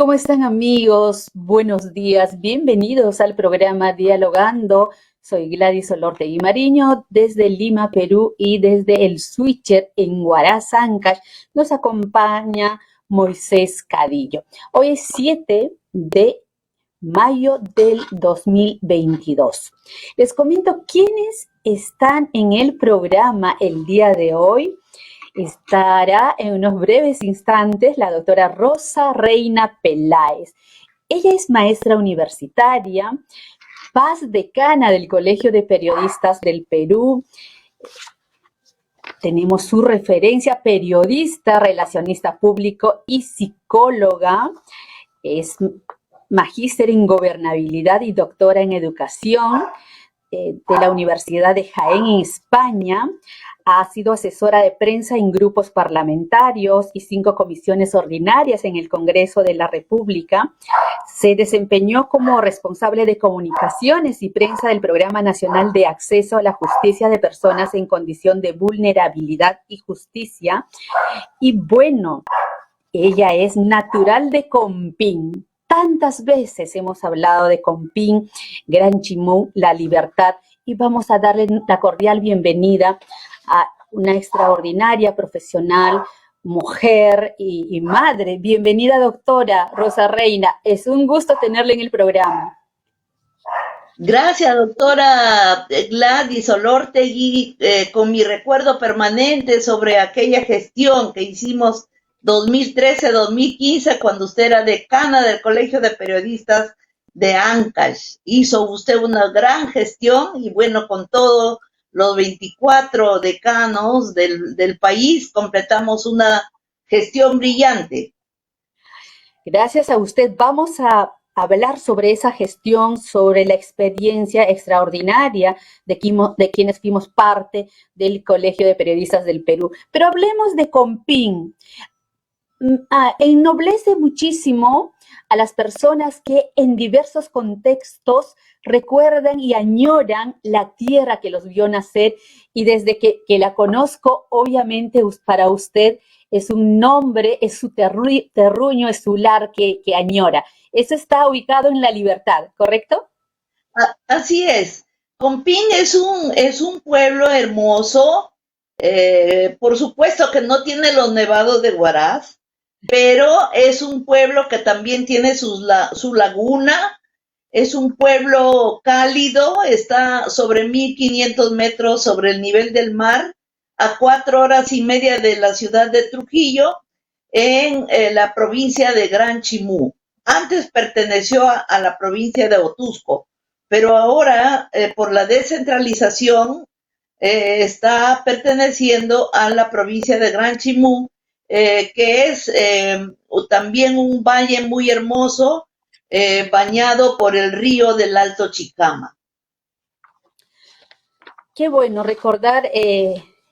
¿Cómo están amigos? Buenos días, bienvenidos al programa Dialogando. Soy Gladys Olortegui Mariño desde Lima, Perú, y desde el Switcher en Huaraz, Ancash nos acompaña Moisés Cadillo. Hoy es 7 de mayo del 2022. Les comento quiénes están en el programa el día de hoy. Estará en unos breves instantes la doctora Rosa Reina Peláez. Ella es maestra universitaria, paz decana del Colegio de Periodistas del Perú. Tenemos su referencia: periodista, relacionista público y psicóloga. Es magíster en gobernabilidad y doctora en educación de la Universidad de Jaén en España. Ha sido asesora de prensa en grupos parlamentarios y 5 comisiones ordinarias en el Congreso de la República. Se desempeñó como responsable de comunicaciones y prensa del Programa Nacional de Acceso a la Justicia de Personas en Condición de Vulnerabilidad y Justicia. Y bueno, ella es natural de Compín. Tantas veces hemos hablado de Compín, Gran Chimú, La Libertad, y vamos a darle la cordial bienvenida a una extraordinaria profesional, mujer y madre. Bienvenida, doctora Rosa Reina. Es un gusto tenerla en el programa. Gracias, doctora Gladys Olortegui, con mi recuerdo permanente sobre aquella gestión que hicimos 2013-2015, cuando usted era decana del Colegio de Periodistas de Ancash. Hizo usted una gran gestión y bueno, con todos los 24 decanos del país completamos una gestión brillante. Gracias a usted. Vamos a hablar sobre esa gestión, sobre la experiencia extraordinaria de quienes fuimos parte del Colegio de Periodistas del Perú. Pero hablemos de Compín. Ennoblece muchísimo a las personas que en diversos contextos recuerdan y añoran la tierra que los vio nacer, y desde que la conozco, obviamente para usted es un nombre, es su terruño, es su lar que añora. Eso está ubicado en La Libertad, ¿correcto? Así es. Compín es un pueblo hermoso. Por supuesto que no tiene los nevados de Huaraz, pero es un pueblo que también tiene su laguna. Es un pueblo cálido, está sobre 1500 metros sobre el nivel del mar, a 4 horas y media de la ciudad de Trujillo, en la provincia de Gran Chimú. Antes perteneció a la provincia de Otusco, pero ahora, por la descentralización, está perteneciendo a la provincia de Gran Chimú, que es también un valle muy hermoso, bañado por el río del Alto Chicama. Qué bueno recordar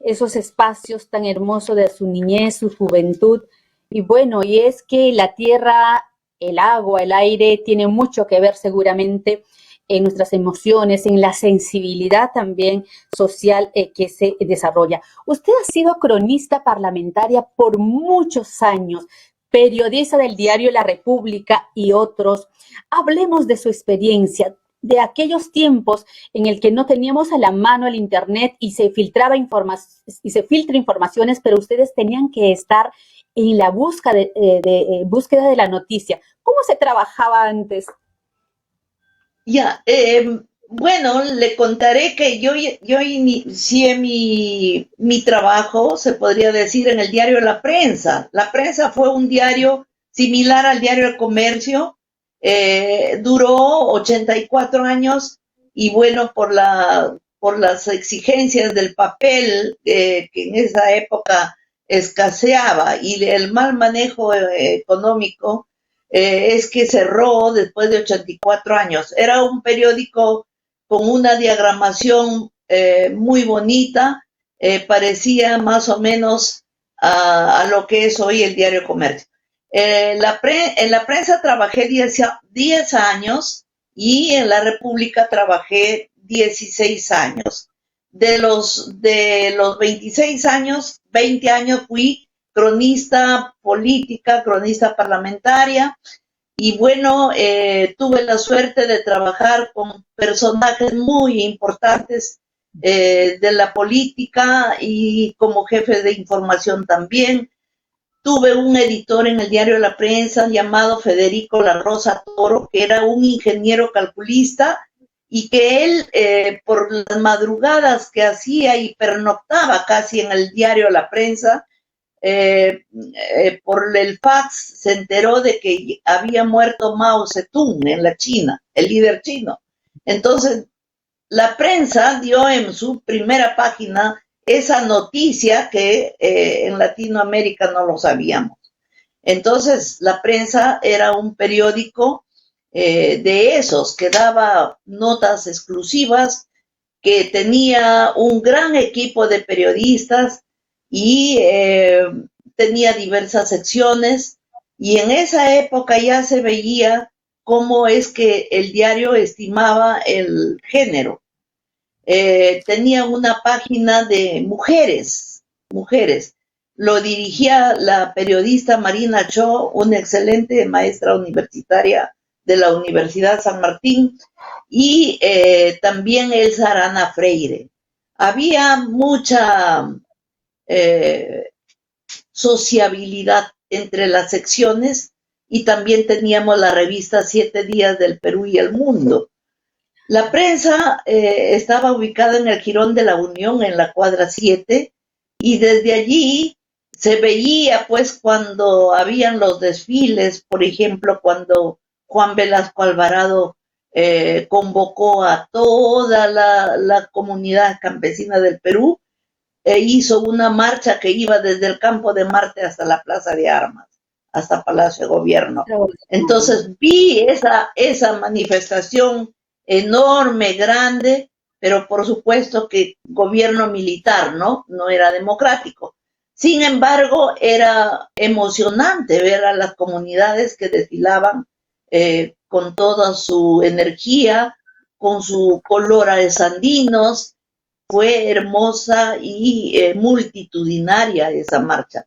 esos espacios tan hermosos de su niñez, su juventud. Y bueno, y es que la tierra, el agua, el aire tiene mucho que ver seguramente en nuestras emociones, en la sensibilidad también social que se desarrolla. Usted ha sido cronista parlamentaria por muchos años, periodista del diario La República y otros. Hablemos de su experiencia, de aquellos tiempos en el que no teníamos a la mano el internet y se filtra informaciones, pero ustedes tenían que estar en la búsqueda de la noticia. ¿Cómo se trabajaba antes? Ya, bueno, le contaré que yo inicié mi trabajo, se podría decir, en el diario La Prensa. La Prensa fue un diario similar al diario El Comercio, duró 84 años y bueno, por las exigencias del papel, que en esa época escaseaba, y el mal manejo económico, es que cerró después de 84 años. Era un periódico con una diagramación muy bonita, parecía más o menos a lo que es hoy el diario Comercio. En la prensa trabajé 10 años y en la República trabajé 16 años. De los 26 años, 20 años fui cronista política, cronista parlamentaria, y bueno, tuve la suerte de trabajar con personajes muy importantes de la política y como jefe de información también. Tuve un editor en el diario La Prensa llamado Federico La Rosa Toro, que era un ingeniero calculista y que él, por las madrugadas que hacía y pernoctaba casi en el diario La Prensa, por el fax se enteró de que había muerto Mao Zedong en la China, el líder chino. Entonces, la prensa dio en su primera página esa noticia que en Latinoamérica no lo sabíamos. Entonces, la prensa era un periódico de esos que daba notas exclusivas, que tenía un gran equipo de periodistas y tenía diversas secciones, y en esa época ya se veía cómo es que el diario estimaba el género. Tenía una página de mujeres. Lo dirigía la periodista Marina Cho, una excelente maestra universitaria de la Universidad San Martín, y también Elsa Arana Freire. Había mucha sociabilidad entre las secciones, y también teníamos la revista 7 Días del Perú y el Mundo. La prensa estaba ubicada en el Jirón de la Unión, en la cuadra 7, y desde allí se veía, pues, cuando habían los desfiles, por ejemplo, cuando Juan Velasco Alvarado convocó a toda la comunidad campesina del Perú, e hizo una marcha que iba desde el Campo de Marte hasta la Plaza de Armas, hasta Palacio de Gobierno. Entonces vi esa manifestación enorme, grande, pero por supuesto que gobierno militar, ¿no? No era democrático. Sin embargo, era emocionante ver a las comunidades que desfilaban con toda su energía, con su color alessandinos. Fue hermosa y multitudinaria esa marcha.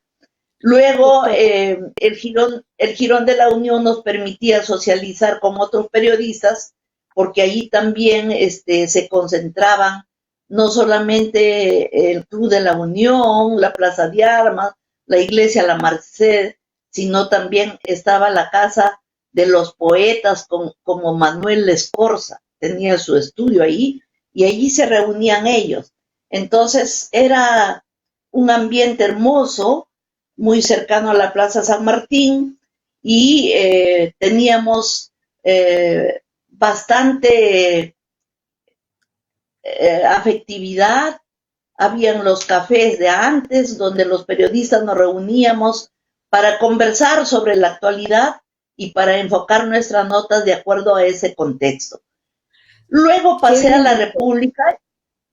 Luego, el Jirón de la Unión nos permitía socializar con otros periodistas, porque allí también se concentraban no solamente el Club de la Unión, la Plaza de Armas, la Iglesia La Merced, sino también estaba la casa de los poetas como Manuel Escorza, tenía su estudio ahí, y allí se reunían ellos. Entonces era un ambiente hermoso, muy cercano a la Plaza San Martín, y teníamos bastante afectividad. Habían los cafés de antes, donde los periodistas nos reuníamos para conversar sobre la actualidad y para enfocar nuestras notas de acuerdo a ese contexto. Luego pasé a la República,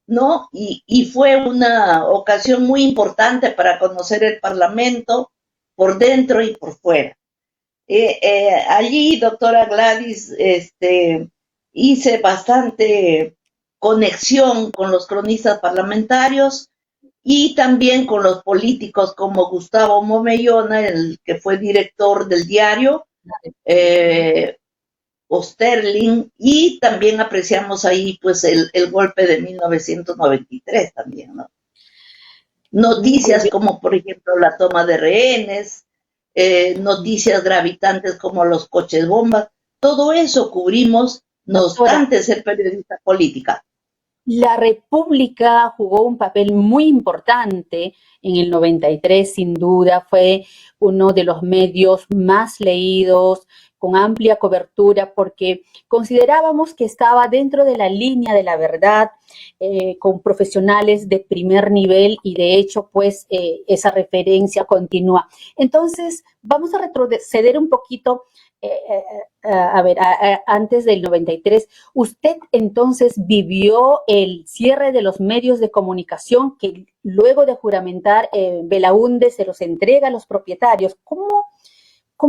¿no? Y fue una ocasión muy importante para conocer el Parlamento por dentro y por fuera. Allí, doctora Gladys, hice bastante conexión con los cronistas parlamentarios y también con los políticos como Gustavo Momellona, el que fue director del diario, Osterling, y también apreciamos ahí pues el golpe de 1993 también, ¿no? Noticias como por ejemplo la toma de rehenes, noticias gravitantes como los coches bombas, todo eso cubrimos, no obstante ser periodista política. La República jugó un papel muy importante en el 93, sin duda, fue uno de los medios más leídos, con amplia cobertura, porque considerábamos que estaba dentro de la línea de la verdad, con profesionales de primer nivel, y de hecho, pues, esa referencia continúa. Entonces, vamos a retroceder un poquito. A ver, antes del 93, ¿usted entonces vivió el cierre de los medios de comunicación que luego de juramentar Belaúnde se los entrega a los propietarios? ¿Cómo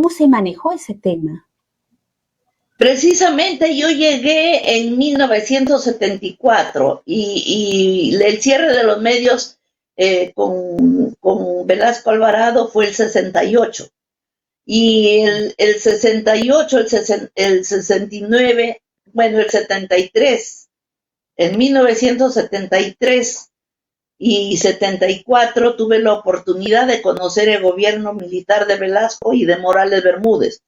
se manejó ese tema? Precisamente yo llegué en 1974 y el cierre de los medios con Velasco Alvarado fue el 68. y el 68, el 69, bueno, el 73, en 1973 y 74 tuve la oportunidad de conocer el gobierno militar de Velasco y de Morales Bermúdez.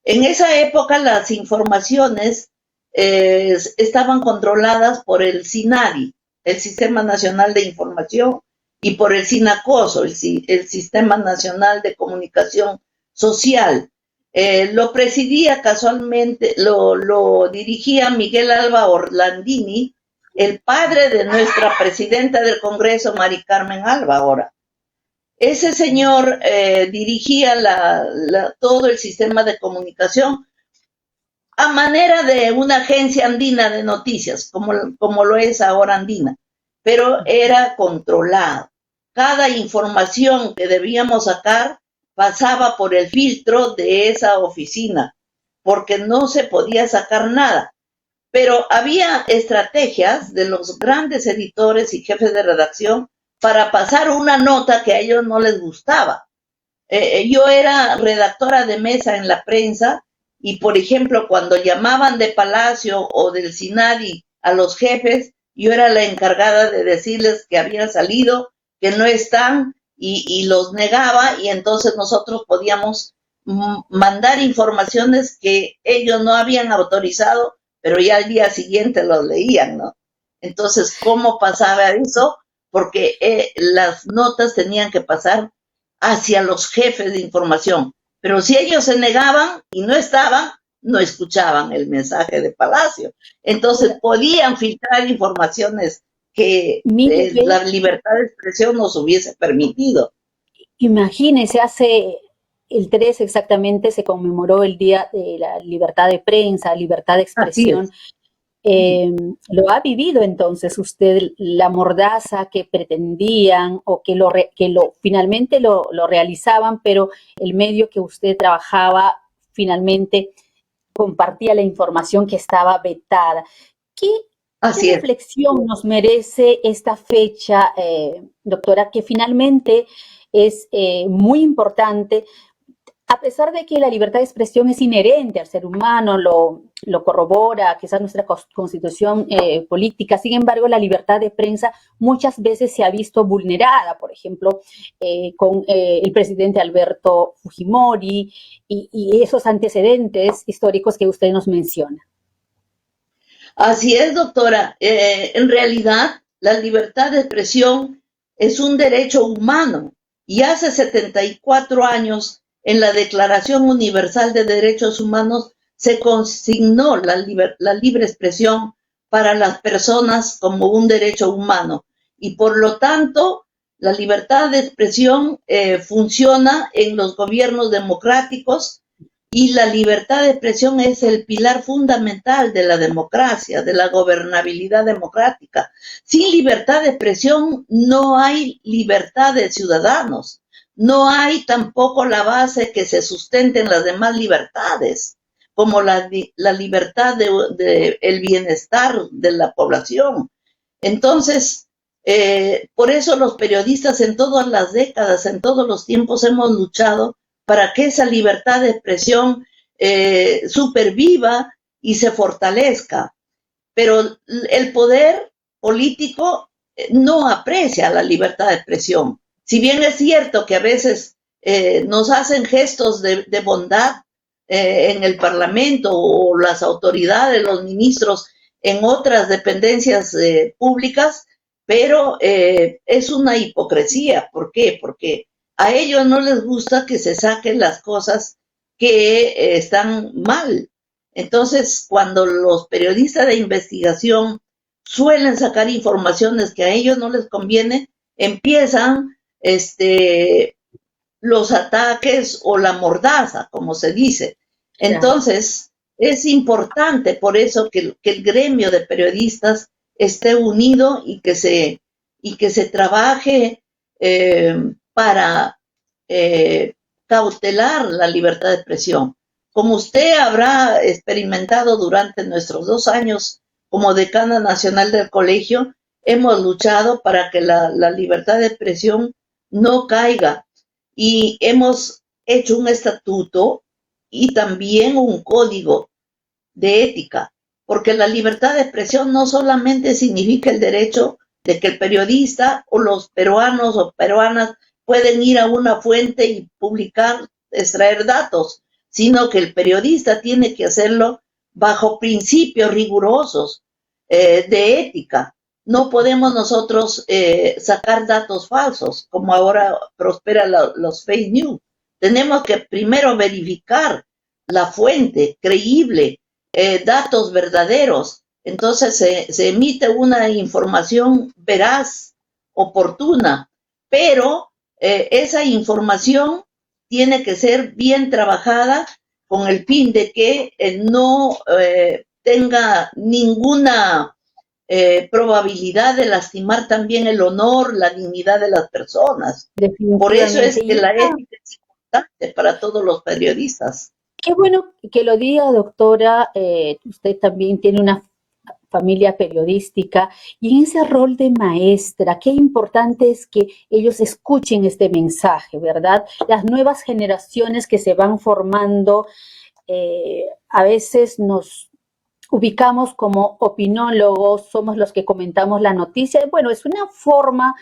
En esa época las informaciones estaban controladas por el SINADI, el Sistema Nacional de Información, y por el SINACOSO, el Sistema Nacional de Comunicación Social. Lo presidía casualmente, lo dirigía Miguel Alba Orlandini, el padre de nuestra presidenta del Congreso, Mari Carmen Alba, ahora. Ese señor dirigía todo el sistema de comunicación a manera de una agencia andina de noticias, como lo es ahora Andina, pero era controlado. Cada información que debíamos sacar pasaba por el filtro de esa oficina, porque no se podía sacar nada. Pero había estrategias de los grandes editores y jefes de redacción para pasar una nota que a ellos no les gustaba. Yo era redactora de mesa en la prensa y, por ejemplo, cuando llamaban de Palacio o del SINADI a los jefes, yo era la encargada de decirles que habían salido, que no están, y los negaba, y entonces nosotros podíamos mandar informaciones que ellos no habían autorizado, pero ya al día siguiente los leían, ¿no? Entonces, ¿cómo pasaba eso? Porque las notas tenían que pasar hacia los jefes de información. Pero si ellos se negaban y no estaban, no escuchaban el mensaje de Palacio. Entonces podían filtrar informaciones que la libertad de expresión nos hubiese permitido. Imagínese, hace el 3 exactamente se conmemoró el Día de la Libertad de Prensa, Libertad de Expresión. ¿Lo ha vivido entonces usted, la mordaza que pretendían o que finalmente lo realizaban, pero el medio que usted trabajaba finalmente compartía la información que estaba vetada? ¿Qué reflexión nos merece esta fecha, doctora, que finalmente es muy importante? A pesar de que la libertad de expresión es inherente al ser humano, lo corrobora quizás nuestra constitución política, sin embargo, la libertad de prensa muchas veces se ha visto vulnerada, por ejemplo, con el presidente Alberto Fujimori y esos antecedentes históricos que usted nos menciona. Así es, doctora. En realidad, la libertad de expresión es un derecho humano y hace 74 años en la Declaración Universal de Derechos Humanos se consignó la libre expresión para las personas como un derecho humano y por lo tanto la libertad de expresión funciona en los gobiernos democráticos y la libertad de expresión es el pilar fundamental de la democracia, de la gobernabilidad democrática. Sin libertad de expresión no hay libertad de ciudadanos. No hay tampoco la base que se sustenten las demás libertades, como la libertad de el bienestar de la población. Entonces, por eso los periodistas en todas las décadas, en todos los tiempos hemos luchado para que esa libertad de expresión superviva y se fortalezca. Pero el poder político no aprecia la libertad de expresión. Si bien es cierto que a veces nos hacen gestos de bondad en el Parlamento o las autoridades, los ministros en otras dependencias públicas, pero es una hipocresía. ¿Por qué? Porque a ellos no les gusta que se saquen las cosas que están mal. Entonces, cuando los periodistas de investigación suelen sacar informaciones que a ellos no les conviene, empiezan los ataques o la mordaza, como se dice. Entonces, es importante por eso que el gremio de periodistas esté unido y que se trabaje para cautelar la libertad de expresión. Como usted habrá experimentado durante nuestros 2 años como decana nacional del colegio, hemos luchado para que la libertad de expresión no caiga y hemos hecho un estatuto y también un código de ética, porque la libertad de expresión no solamente significa el derecho de que el periodista o los peruanos o peruanas pueden ir a una fuente y publicar, extraer datos, sino que el periodista tiene que hacerlo bajo principios rigurosos de ética. No podemos nosotros sacar datos falsos, como ahora prosperan los fake news. Tenemos que primero verificar la fuente creíble, datos verdaderos. Entonces se emite una información veraz, oportuna, pero esa información tiene que ser bien trabajada con el fin de que no tenga ninguna probabilidad de lastimar también el honor, la dignidad de las personas. Por eso es que la ética es importante para todos los periodistas. Qué bueno que lo diga, doctora. Usted también tiene una familia periodística y en ese rol de maestra, qué importante es que ellos escuchen este mensaje, ¿verdad? Las nuevas generaciones que se van formando, a veces nos ubicamos como opinólogos, somos los que comentamos la noticia. Bueno, es una forma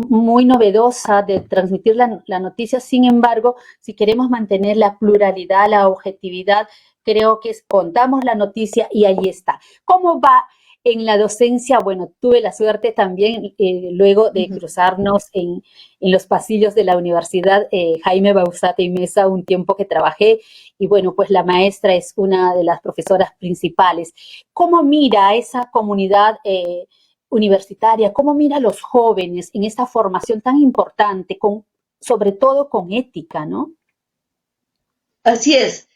muy novedosa de transmitir la noticia. Sin embargo, si queremos mantener la pluralidad, la objetividad, creo que contamos la noticia y ahí está. ¿Cómo va en la docencia? Bueno, tuve la suerte también, luego de cruzarnos en los pasillos de la Universidad Jaime Bauzate y Mesa, un tiempo que trabajé, y bueno, pues la maestra es una de las profesoras principales. ¿Cómo mira a esa comunidad universitaria? ¿Cómo mira a los jóvenes en esta formación tan importante, sobre todo con ética, ¿no? Así es.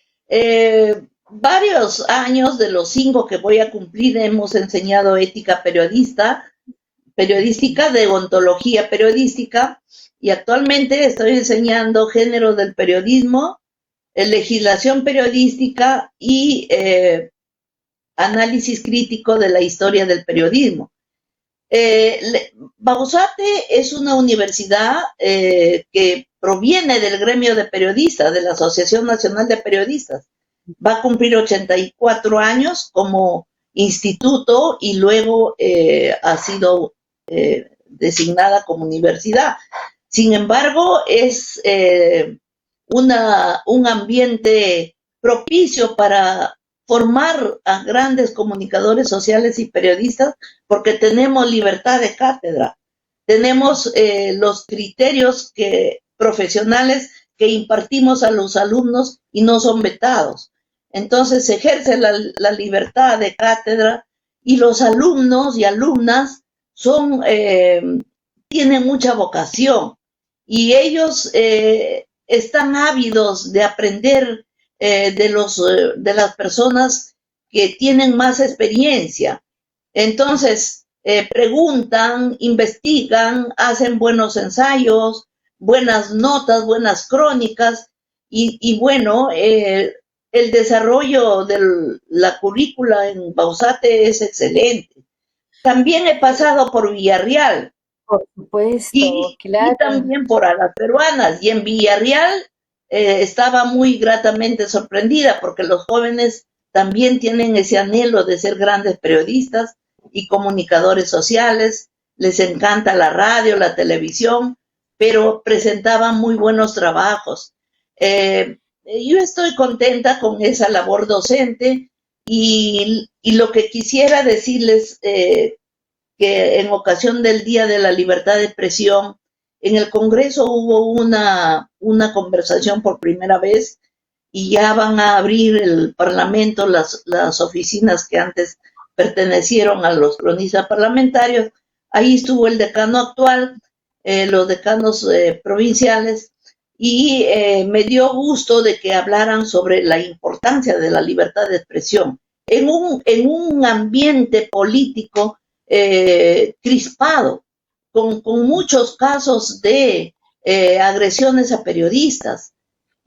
Varios años de los 5 que voy a cumplir hemos enseñado ética periodística, deontología periodística, y actualmente estoy enseñando género del periodismo, legislación periodística y análisis crítico de la historia del periodismo. Bauzate es una universidad que proviene del gremio de periodistas, de la Asociación Nacional de Periodistas. Va a cumplir 84 años como instituto y luego ha sido designada como universidad. Sin embargo, es un ambiente propicio para formar a grandes comunicadores sociales y periodistas, porque tenemos libertad de cátedra, tenemos los criterios profesionales que impartimos a los alumnos y no son vetados. Entonces se ejerce la libertad de cátedra y los alumnos y alumnas tienen mucha vocación y ellos están ávidos de aprender de las personas que tienen más experiencia. Entonces, preguntan, investigan, hacen buenos ensayos, buenas notas, buenas crónicas, y bueno, el desarrollo de la currícula en Bauzate es excelente. También he pasado por Villarreal. Por supuesto, claro. Y también por Alas Peruanas. Y en Villarreal estaba muy gratamente sorprendida porque los jóvenes también tienen ese anhelo de ser grandes periodistas y comunicadores sociales, les encanta la radio, la televisión, pero presentaban muy buenos trabajos. Yo estoy contenta con esa labor docente y lo que quisiera decirles que en ocasión del Día de la Libertad de Expresión, en el Congreso hubo una conversación por primera vez y ya van a abrir el Parlamento, las oficinas que antes pertenecieron a los cronistas parlamentarios. Ahí estuvo el decano actual, los decanos provinciales, y me dio gusto de que hablaran sobre la importancia de la libertad de expresión en un ambiente político crispado, con muchos casos de agresiones a periodistas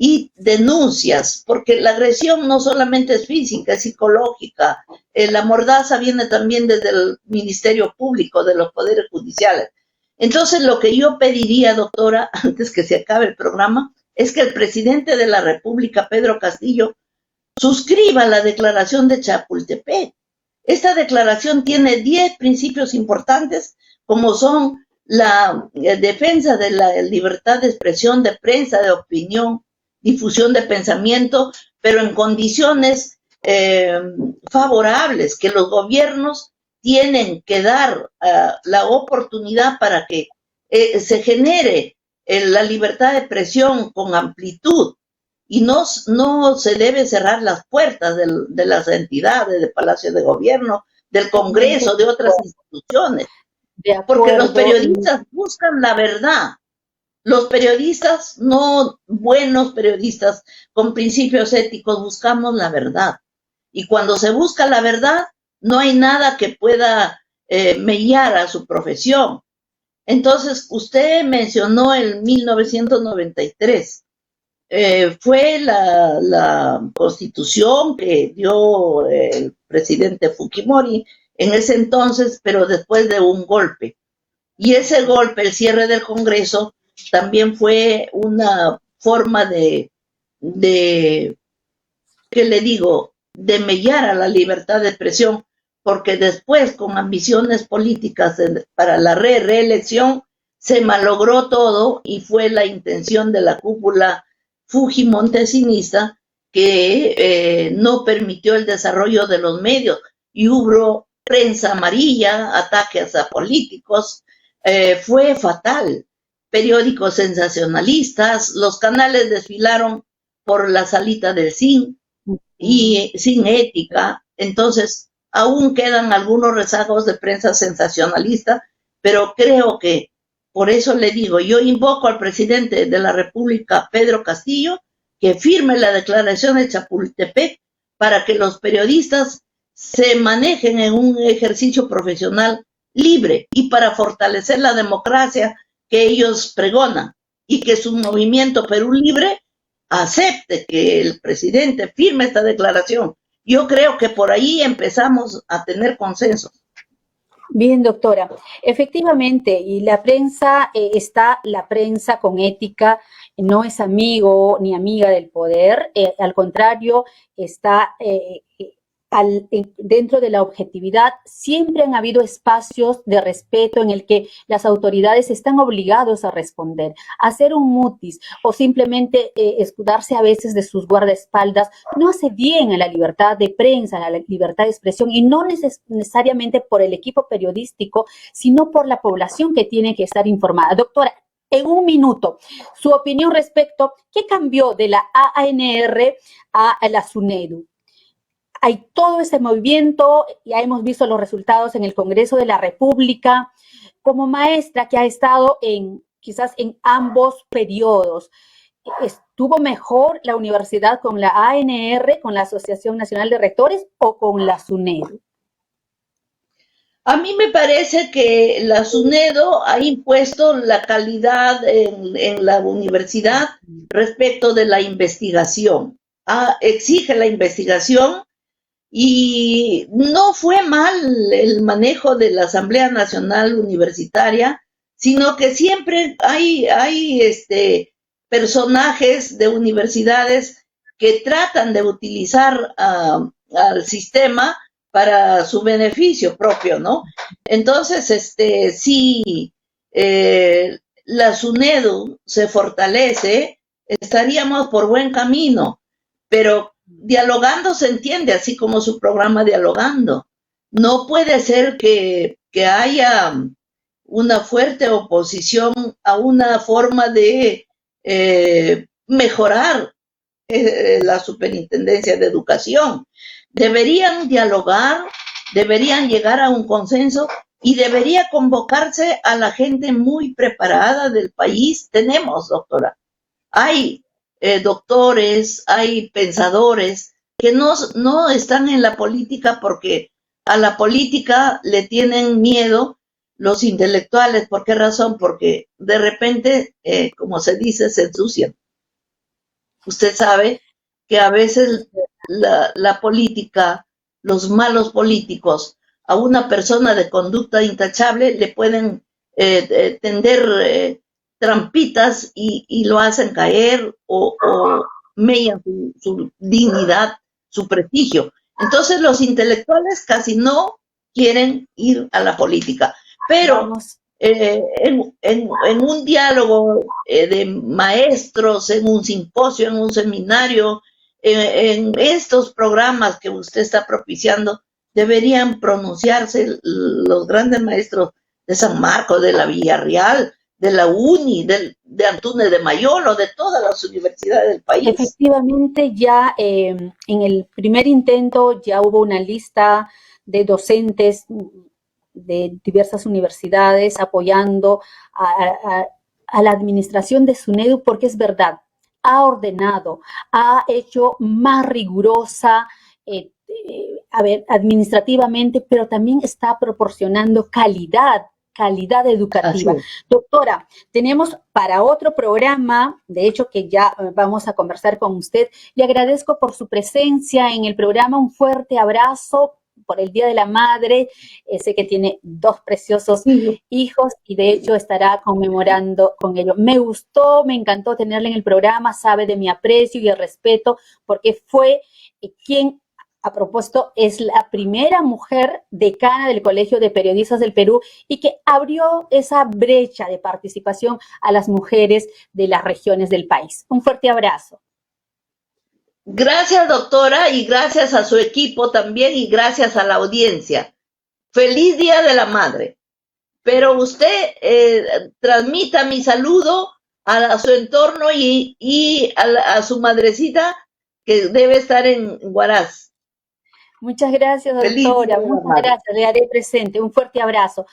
y denuncias, porque la agresión no solamente es física, es psicológica. La mordaza viene también desde el Ministerio Público, de los poderes judiciales. Entonces, lo que yo pediría, doctora, antes que se acabe el programa, es que el presidente de la República, Pedro Castillo, suscriba la declaración de Chapultepec. Esta declaración tiene 10 principios importantes, como son la defensa de la libertad de expresión, de prensa, de opinión, difusión de pensamiento, pero en condiciones favorables, que los gobiernos tienen que dar la oportunidad para que se genere la libertad de expresión con amplitud, y no se debe cerrar las puertas de las entidades, del Palacio de Gobierno, del Congreso, de otras instituciones, porque los periodistas buscan la verdad. Los periodistas, no buenos periodistas con principios éticos, buscamos la verdad. Y cuando se busca la verdad, no hay nada que pueda mellar a su profesión. Entonces, usted mencionó el 1993. Fue la constitución que dio el presidente Fujimori en ese entonces, pero después de un golpe. Y ese golpe, el cierre del Congreso, también fue una forma ¿qué le digo?, de mellar a la libertad de expresión, porque después, con ambiciones políticas para la reelección, se malogró todo y fue la intención de la cúpula fujimontesinista que no permitió el desarrollo de los medios y hubo prensa amarilla, ataques a políticos, fue fatal. Periódicos sensacionalistas, los canales desfilaron por la salita del zinc y sin ética. Entonces, aún quedan algunos rezagos de prensa sensacionalista, pero creo que, por eso le digo, yo invoco al presidente de la República, Pedro Castillo, que firme la declaración de Chapultepec para que los periodistas se manejen en un ejercicio profesional libre y para fortalecer la democracia que ellos pregonan, y que su movimiento Perú Libre acepte que el presidente firme esta declaración. Yo creo que por ahí empezamos a tener consenso. Bien, doctora. Efectivamente, y la prensa, está la prensa con ética, no es amigo ni amiga del poder, al contrario, está dentro de la objetividad. Siempre han habido espacios de respeto en el que las autoridades están obligados a responder, a hacer un mutis o simplemente escudarse a veces de sus guardaespaldas. No hace bien a la libertad de prensa, a la libertad de expresión, y no necesariamente por el equipo periodístico, sino por la población que tiene que estar informada. Doctora, en un minuto, su opinión respecto, ¿qué cambió de la ANR a la SUNEDU? Hay todo ese movimiento, ya hemos visto los resultados en el Congreso de la República. Como maestra que ha estado quizás en ambos periodos, ¿estuvo mejor la universidad con la ANR, con la Asociación Nacional de Rectores, o con la SUNEDU? A mí me parece que la SUNEDU ha impuesto la calidad en la universidad respecto de la investigación. Exige la investigación. Y no fue mal el manejo de la Asamblea Nacional Universitaria, sino que siempre hay personajes de universidades que tratan de utilizar al sistema para su beneficio propio, ¿no? Entonces, si la SUNEDU se fortalece, estaríamos por buen camino, pero dialogando se entiende, así como su programa Dialogando. No puede ser que haya una fuerte oposición a una forma de mejorar la Superintendencia de Educación. Deberían dialogar, deberían llegar a un consenso y debería convocarse a la gente muy preparada del país. Tenemos, doctora, hay doctores, hay pensadores que no están en la política porque a la política le tienen miedo los intelectuales. ¿Por qué razón? Porque de repente, como se dice, se ensucian. Usted sabe que a veces la política, los malos políticos, a una persona de conducta intachable le pueden tender trampitas y lo hacen caer o mellan su dignidad, su prestigio. Entonces los intelectuales casi no quieren ir a la política, pero Vamos. en un diálogo de maestros, en un simposio, en un seminario, en estos programas que usted está propiciando, deberían pronunciarse los grandes maestros de San Marcos, de la Villarreal, de la UNI, de Antunes de Mayolo, de todas las universidades del país. Efectivamente, ya en el primer intento ya hubo una lista de docentes de diversas universidades apoyando a la administración de SUNEDU, porque es verdad, ha ordenado, ha hecho más rigurosa, administrativamente, pero también está proporcionando calidad educativa. Doctora, tenemos para otro programa, de hecho que ya vamos a conversar con usted. Le agradezco por su presencia en el programa, un fuerte abrazo por el Día de la Madre. Sé que tiene 2 preciosos hijos y de hecho estará conmemorando con ellos. Me gustó, me encantó tenerle en el programa, sabe de mi aprecio y el respeto, porque fue quien, a propósito, es la primera mujer decana del Colegio de Periodistas del Perú y que abrió esa brecha de participación a las mujeres de las regiones del país. Un fuerte abrazo. Gracias, doctora, y gracias a su equipo también y gracias a la audiencia. Feliz Día de la Madre. Pero usted transmita mi saludo a su entorno y a su madrecita que debe estar en Huaraz. Muchas gracias, doctora. Muchas gracias. Le haré presente. Un fuerte abrazo.